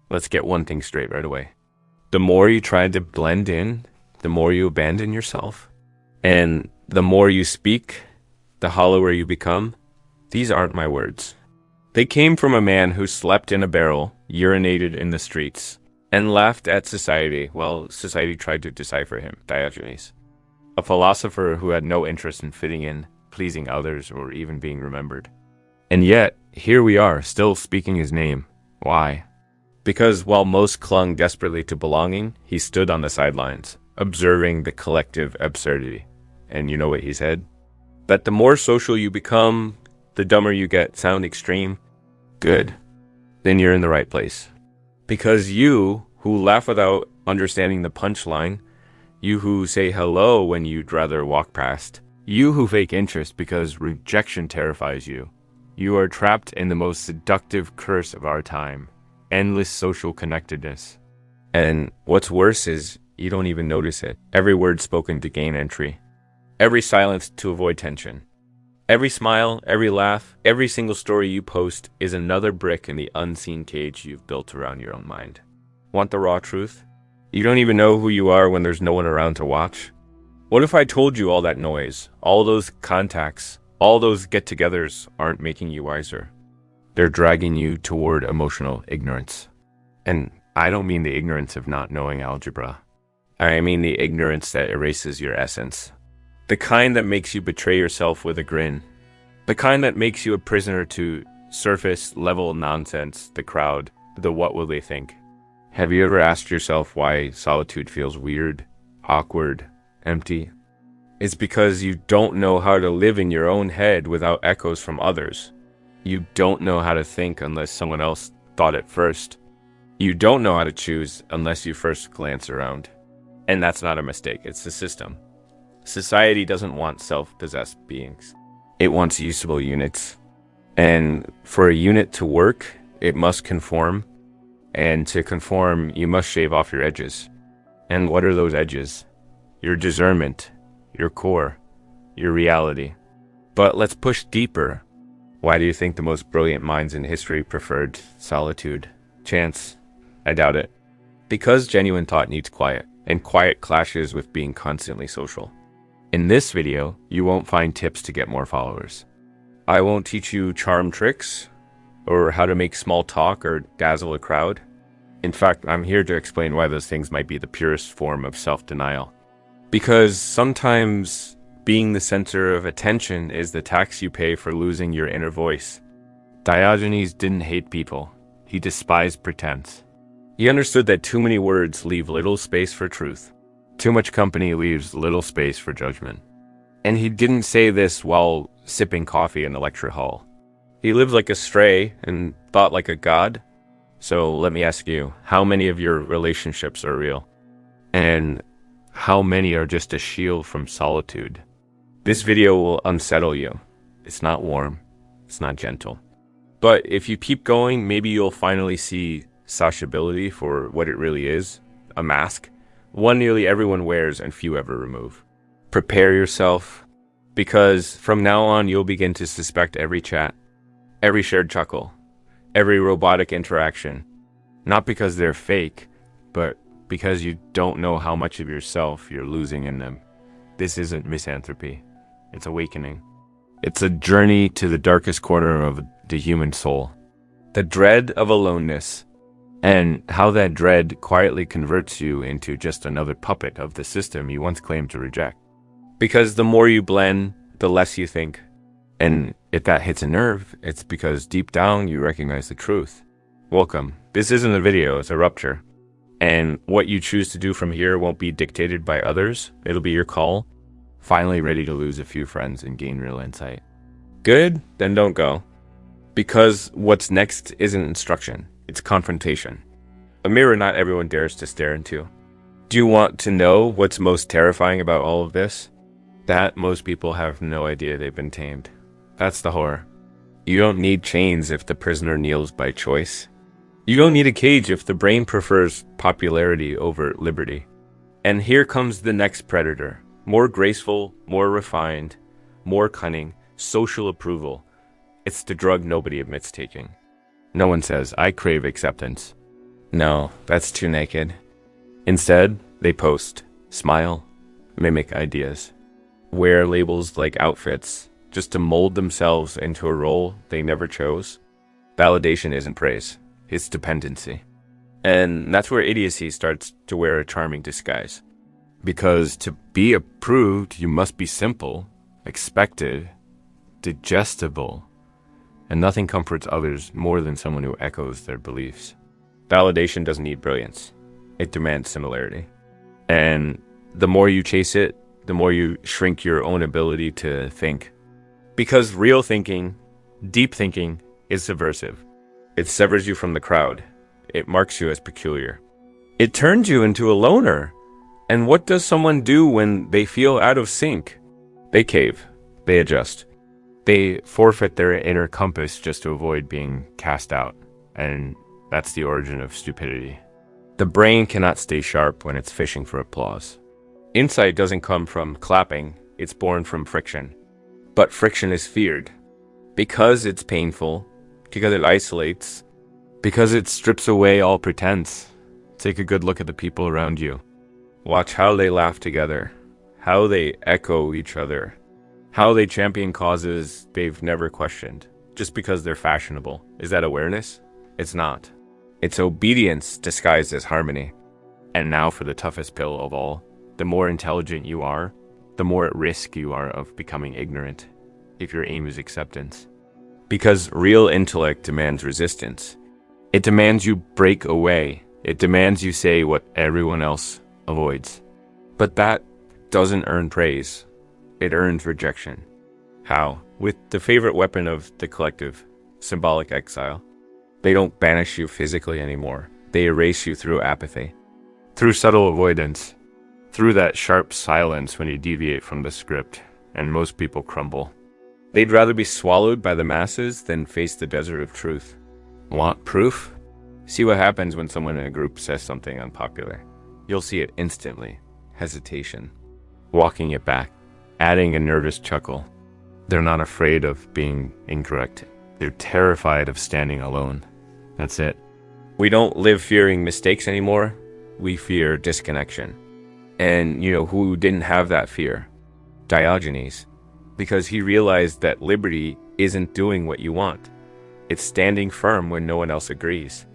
Let's get one thing straight right away. The more you try to blend in, the more you abandon yourself. And the more you speak, the hollower you become. These aren't my words. They came from a man who slept in a barrel, urinated in the streets, and laughed at society while society tried to decipher him, Diogenes. A philosopher who had no interest in fitting in, pleasing others, or even being remembered. And yet, here we are, still speaking his name. Why? Because while most clung desperately to belonging, he stood on the sidelines, observing the collective absurdity. And you know what he said? That the more social you become, the dumber you get. Sound extreme? Good. Then you're in the right place. Because you, who laugh without understanding the punchline, you who say hello when you'd rather walk past, you who fake interest because rejection terrifies you, you are trapped in the most seductive curse of our time, endless social connectedness. And what's worse is you don't even notice it. Every word spoken to gain entry. Every silence to avoid tension. Every smile, every laugh, every single story you post is another brick in the unseen cage you've built around your own mind. Want the raw truth? You don't even know who you are when there's no one around to watch. What if I told you all that noise, all those contacts, all those get-togethers aren't making you wiser? They're dragging you toward emotional ignorance. And I don't mean the ignorance of not knowing algebra. I mean the ignorance that erases your essence. The kind that makes you betray yourself with a grin. The kind that makes you a prisoner to surface-level nonsense, the crowd, the what will they think. Have you ever asked yourself why solitude feels weird, awkward, empty? It's because you don't know how to live in your own head without echoes from others. You don't know how to think unless someone else thought it first. You don't know how to choose unless you first glance around. And that's not a mistake, it's the system. Society doesn't want self-possessed beings. It wants usable units. And for a unit to work, it must conform. And to conform, you must shave off your edges. And what are those edges? Your discernment, your core, your reality. But let's push deeper. Why do you think the most brilliant minds in history preferred solitude? Chance? I doubt it. Because genuine thought needs quiet, and quiet clashes with being constantly social. In this video, you won't find tips to get more followers. I won't teach you charm tricks, or how to make small talk or dazzle a crowd. In fact, I'm here to explain why those things might be the purest form of self-denial. Because sometimes being the center of attention is the tax you pay for losing your inner voice. Diogenes didn't hate people. He despised pretense. He understood that too many words leave little space for truth. Too much company leaves little space for judgment. And he didn't say this while sipping coffee in a lecture hall. He lived like a stray and thought like a god. So let me ask you, how many of your relationships are real? And how many are just a shield from solitude? This video will unsettle you. It's not warm. It's not gentle. But if you keep going, maybe you'll finally see sociability for what it really is, a mask. One nearly everyone wears and few ever remove. Prepare yourself, because from now on you'll begin to suspect every chat, every shared chuckle, every robotic interaction. Not because they're fake, but because you don't know how much of yourself you're losing in them. This isn't misanthropy. It's awakening. It's a journey to the darkest corner of the human soul. The dread of aloneness. And how that dread quietly converts you into just another puppet of the system you once claimed to reject. Because the more you blend, the less you think. And if that hits a nerve, it's because deep down you recognize the truth. Welcome. This isn't a video, it's a rupture. And what you choose to do from here won't be dictated by others. It'll be your call. Finally ready to lose a few friends and gain real insight. Good? Then don't go. Because what's next isn't instruction. It's confrontation. A mirror not everyone dares to stare into. Do you want to know what's most terrifying about all of this? That most people have no idea they've been tamed. That's the horror. You don't need chains if the prisoner kneels by choice. You don't need a cage if the brain prefers popularity over liberty. And here comes the next predator. More graceful, more refined, more cunning, social approval. It's the drug nobody admits taking. No one says, I crave acceptance. No, that's too naked. Instead, they post, smile, mimic ideas, wear labels like outfits just to mold themselves into a role they never chose. Validation isn't praise, it's dependency. And that's where idiocy starts to wear a charming disguise. Because to be approved, you must be simple, expected, digestible, and nothing comforts others more than someone who echoes their beliefs. Validation doesn't need brilliance. It demands similarity. And the more you chase it, the more you shrink your own ability to think. Because real thinking, deep thinking, is subversive. It severs you from the crowd. It marks you as peculiar. It turns you into a loner. And what does someone do when they feel out of sync? They cave. They adjust. They forfeit their inner compass just to avoid being cast out. And that's the origin of stupidity. The brain cannot stay sharp when it's fishing for applause. Insight doesn't come from clapping, it's born from friction. But friction is feared. Because it's painful, because it isolates, because it strips away all pretense. Take a good look at the people around you. Watch how they laugh together, how they echo each other, how they champion causes they've never questioned, just because they're fashionable. Is that awareness? It's not. It's obedience disguised as harmony. And now for the toughest pill of all. The more intelligent you are, the more at risk you are of becoming ignorant, if your aim is acceptance. Because real intellect demands resistance. It demands you break away. It demands you say what everyone else avoids. But that doesn't earn praise. It earns rejection. How? With the favorite weapon of the collective, symbolic exile. They don't banish you physically anymore. They erase you through apathy, through subtle avoidance, through that sharp silence when you deviate from the script, and most people crumble. They'd rather be swallowed by the masses than face the desert of truth. Want proof? See what happens when someone in a group says something unpopular. You'll see it instantly. Hesitation. Walking it back. Adding a nervous chuckle. They're not afraid of being incorrect. They're terrified of standing alone. That's it. We don't live fearing mistakes anymore. We fear disconnection. And you know who didn't have that fear? Diogenes. Because he realized that liberty isn't doing what you want. It's standing firm when no one else agrees.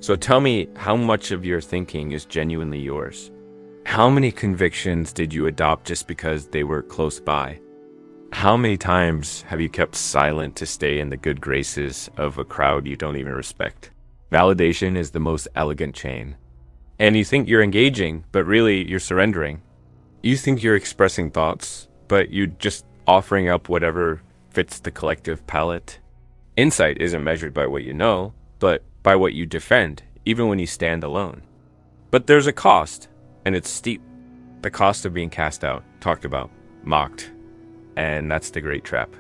So tell me, how much of your thinking is genuinely yours? How many convictions did you adopt just because they were close by? How many times have you kept silent to stay in the good graces of a crowd you don't even respect? Validation is the most elegant chain. And you think you're engaging, but really you're surrendering. You think you're expressing thoughts, but you're just offering up whatever fits the collective palette. Insight isn't measured by what you know, but by what you defend, even when you stand alone. But there's a cost, and it's steep. The cost of being cast out, talked about, mocked. And that's the great trap.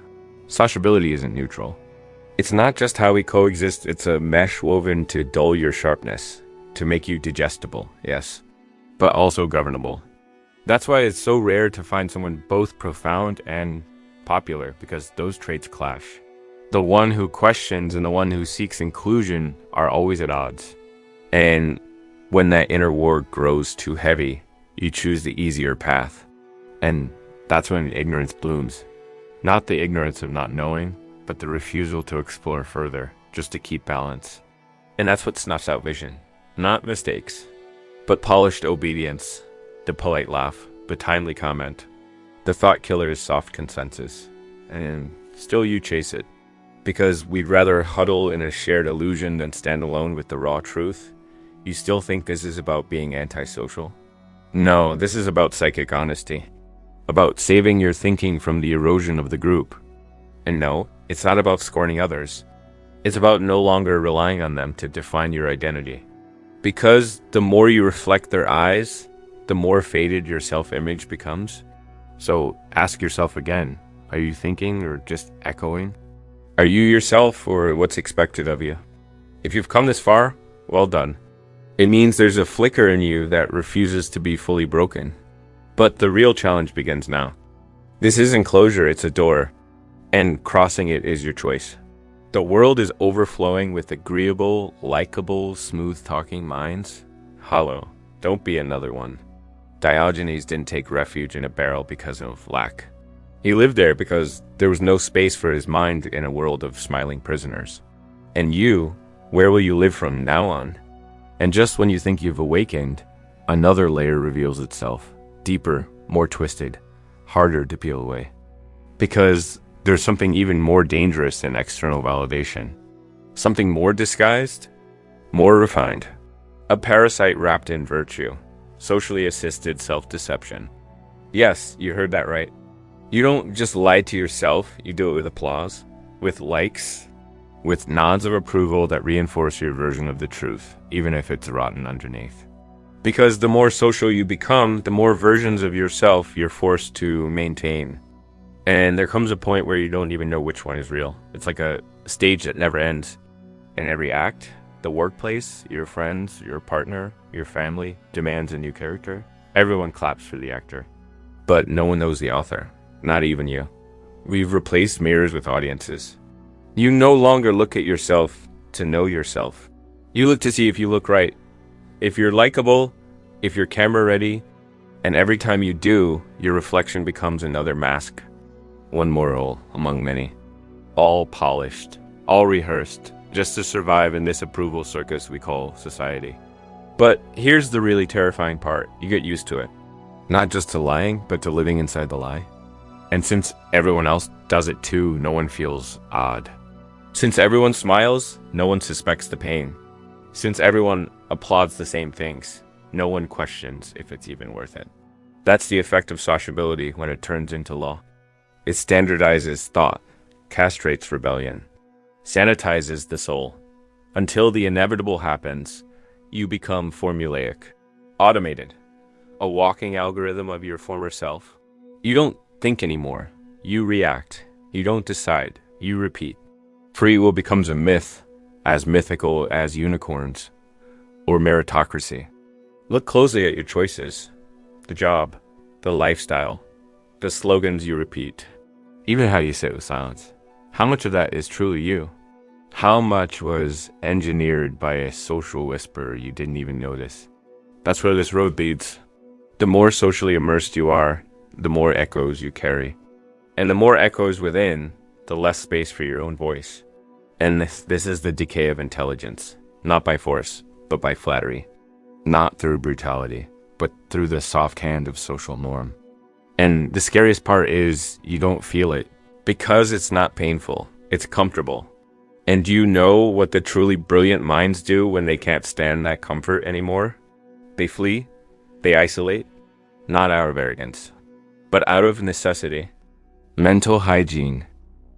Sociability isn't neutral. It's not just how we coexist, it's a mesh woven to dull your sharpness, to make you digestible, yes, but also governable. That's why it's so rare to find someone both profound and popular, because those traits clash. The one who questions and the one who seeks inclusion are always at odds. And when that inner war grows too heavy, you choose the easier path. And that's when ignorance blooms. Not the ignorance of not knowing, but the refusal to explore further, just to keep balance. And that's what snuffs out vision. Not mistakes, but polished obedience, the polite laugh, the timely comment. The thought killer is soft consensus. And still you chase it. Because we'd rather huddle in a shared illusion than stand alone with the raw truth. You still think this is about being antisocial? No, this is about psychic honesty. About saving your thinking from the erosion of the group. And no, it's not about scorning others. It's about no longer relying on them to define your identity. Because the more you reflect their eyes, the more faded your self-image becomes. So ask yourself again, are you thinking or just echoing? Are you yourself or what's expected of you? If you've come this far, well done. It means there's a flicker in you that refuses to be fully broken. But the real challenge begins now. This isn't closure, it's a door. And crossing it is your choice. The world is overflowing with agreeable, likable, smooth-talking minds. Hollow. Don't be another one. Diogenes didn't take refuge in a barrel because of lack. He lived there because there was no space for his mind in a world of smiling prisoners. And you, where will you live from now on? And just when you think you've awakened, another layer reveals itself, deeper, more twisted, harder to peel away. Because there's something even more dangerous than external validation. Something more disguised, more refined. A parasite wrapped in virtue, socially assisted self-deception. Yes, you heard that right. You don't just lie to yourself, you do it with applause, with likes, with nods of approval that reinforce your version of the truth, even if it's rotten underneath. Because the more social you become, the more versions of yourself you're forced to maintain. And there comes a point where you don't even know which one is real. It's like a stage that never ends. In every act, the workplace, your friends, your partner, your family demands a new character. Everyone claps for the actor. But no one knows the author. Not even you. We've replaced mirrors with audiences. You no longer look at yourself to know yourself. You look to see if you look right. If you're likable, if you're camera ready, and every time you do, your reflection becomes another mask. One more role among many. All polished, all rehearsed, just to survive in this approval circus we call society. But here's the really terrifying part. You get used to it. Not just to lying, but to living inside the lie. And since everyone else does it too, no one feels odd. Since everyone smiles, no one suspects the pain. Since everyone applauds the same things, no one questions if it's even worth it. That's the effect of sociability when it turns into law. It standardizes thought, castrates rebellion, sanitizes the soul. Until the inevitable happens, you become formulaic, automated, a walking algorithm of your former self. You don't think anymore. You react. You don't decide. You repeat. Free will becomes a myth, as mythical as unicorns or meritocracy. Look closely at your choices, the job, the lifestyle, the slogans you repeat, even how you sit with silence. How much of that is truly you? How much was engineered by a social whisper you didn't even notice? That's where this road leads. The more socially immersed you are, the more echoes you carry. And the more echoes within, the less space for your own voice. And this is the decay of intelligence, not by force, but by flattery. Not through brutality, but through the soft hand of social norm. And the scariest part is you don't feel it, because it's not painful, it's comfortable. And do you know what the truly brilliant minds do when they can't stand that comfort anymore? They flee, they isolate, not out of arrogance, but out of necessity. Mental hygiene.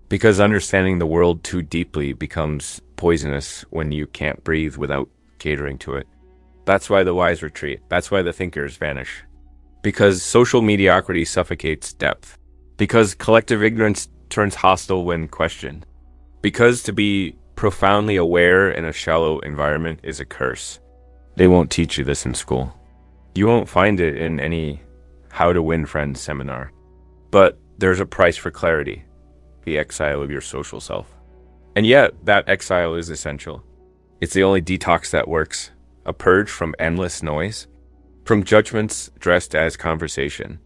Because understanding the world too deeply becomes poisonous when you can't breathe without catering to it. That's why the wise retreat. That's why the thinkers vanish. Because social mediocrity suffocates depth. Because collective ignorance turns hostile when questioned. Because to be profoundly aware in a shallow environment is a curse. They won't teach you this in school. You won't find it in any How to Win Friends seminar. But there's a price for clarity. The exile of your social self. And yet, that exile is essential. It's the only detox that works. A purge from endless noise. From judgments dressed as conversation.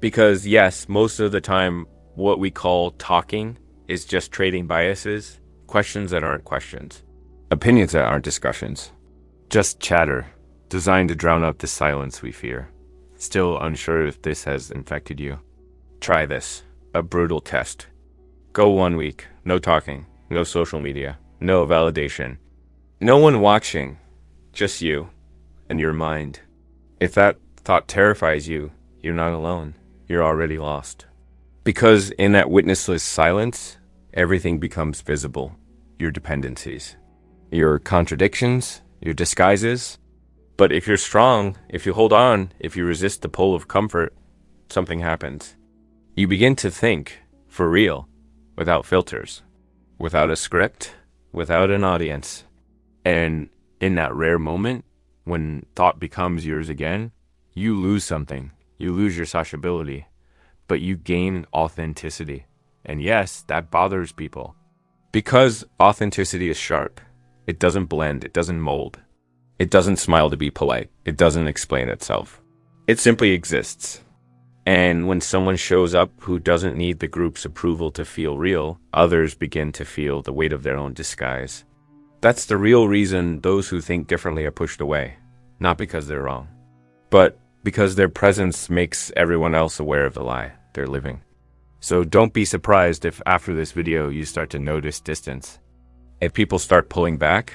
Because yes, most of the time, what we call talking is just trading biases, questions that aren't questions, opinions that aren't discussions. Just chatter, designed to drown out the silence we fear. Still unsure if this has infected you? Try this, a brutal test. Go 1 week, no talking, no social media, no validation. No one watching, just you and your mind. If that thought terrifies you, you're not alone. You're already lost. Because in that witnessless silence, everything becomes visible. Your dependencies, your contradictions, your disguises. But if you're strong, if you hold on, if you resist the pull of comfort, something happens. You begin to think, for real, without filters, without a script, without an audience. And in that rare moment, when thought becomes yours again, you lose something. You lose your sociability, but you gain authenticity. And yes, that bothers people. Because authenticity is sharp. It doesn't blend, it doesn't mold. It doesn't smile to be polite. It doesn't explain itself. It simply exists. And when someone shows up who doesn't need the group's approval to feel real, others begin to feel the weight of their own disguise. That's the real reason those who think differently are pushed away. Not because they're wrong, but because their presence makes everyone else aware of the lie they're living. So don't be surprised if after this video you start to notice distance. If people start pulling back,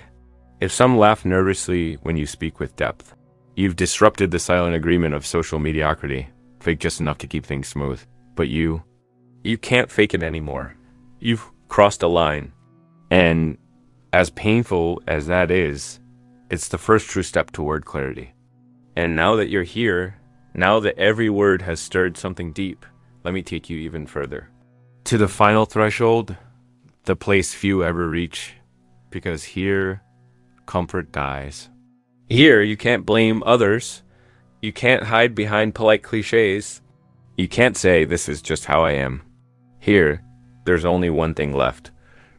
if some laugh nervously when you speak with depth, you've disrupted the silent agreement of social mediocrity, fake just enough to keep things smooth. But you can't fake it anymore. You've crossed a line. And as painful as that is, it's the first true step toward clarity. And now that you're here, now that every word has stirred something deep, let me take you even further. To the final threshold, the place few ever reach, because here, comfort dies. Here, you can't blame others. You can't hide behind polite cliches. You can't say, this is just how I am. Here, there's only one thing left: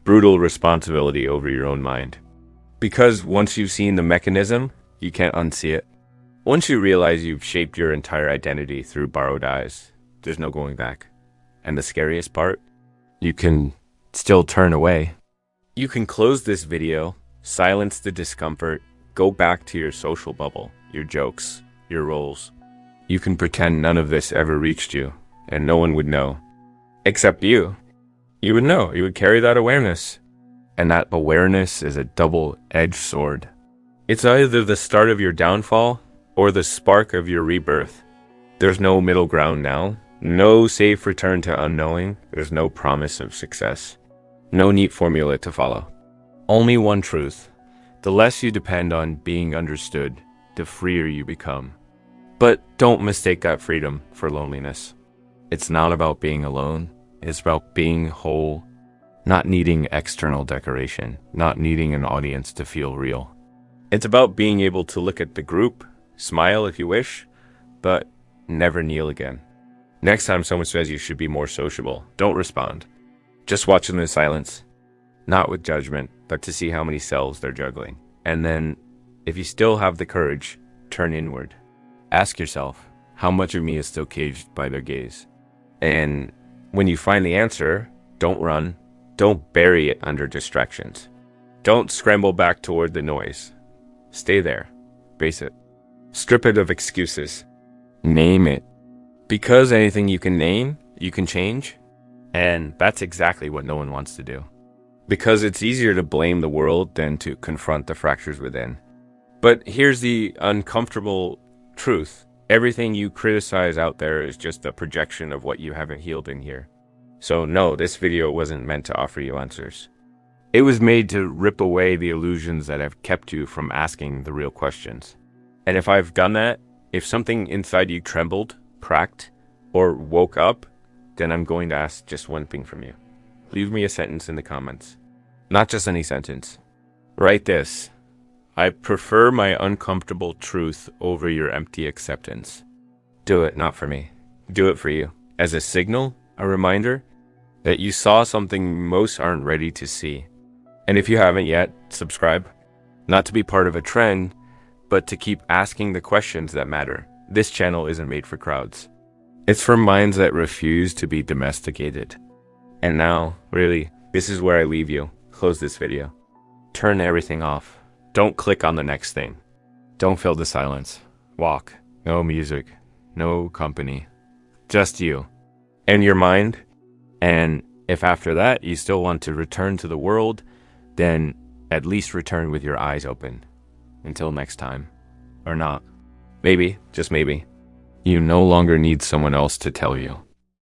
brutal responsibility over your own mind. Because once you've seen the mechanism, you can't unsee it. Once you realize you've shaped your entire identity through borrowed eyes, there's no going back. And the scariest part, you can still turn away. You can close this video, silence the discomfort, go back to your social bubble, your jokes, your roles. You can pretend none of this ever reached you, and no one would know. Except you. You would know. You would carry that awareness. And that awareness is a double-edged sword. It's either the start of your downfall or the spark of your rebirth. There's no middle ground now. No safe return to unknowing. There's no promise of success. No neat formula to follow. Only one truth. The less you depend on being understood, the freer you become. But don't mistake that freedom for loneliness. It's not about being alone. It's about being whole, not needing external decoration, not needing an audience to feel real. It's about being able to look at the group, smile if you wish, but never kneel again. Next time someone says you should be more sociable, don't respond. Just watch in the silence, not with judgment, but to see how many selves they're juggling. And then, if you still have the courage, turn inward. Ask yourself, how much of me is still caged by their gaze? And when you find the answer, don't run. Don't bury it under distractions. Don't scramble back toward the noise. Stay there. Face it. Strip it of excuses. Name it. Because anything you can name, you can change. And that's exactly what no one wants to do. Because it's easier to blame the world than to confront the fractures within. But here's the uncomfortable truth. Everything you criticize out there is just a projection of what you haven't healed in here. So no, this video wasn't meant to offer you answers. It was made to rip away the illusions that have kept you from asking the real questions. And if I've done that, if something inside you trembled, cracked, or woke up, then I'm going to ask just one thing from you. Leave me a sentence in the comments. Not just any sentence. Write this: I prefer my uncomfortable truth over your empty acceptance. Do it, not for me. Do it for you. As a signal, a reminder that you saw something most aren't ready to see. And if you haven't yet, subscribe. Not to be part of a trend, but to keep asking the questions that matter. This channel isn't made for crowds. It's for minds that refuse to be domesticated. And now, really, this is where I leave you. Close this video. Turn everything off. Don't click on the next thing. Don't fill the silence. Walk. No music. No company. Just you. And your mind. And if after that you still want to return to the world, then at least return with your eyes open. Until next time. Or not. Maybe, just maybe, you no longer need someone else to tell you.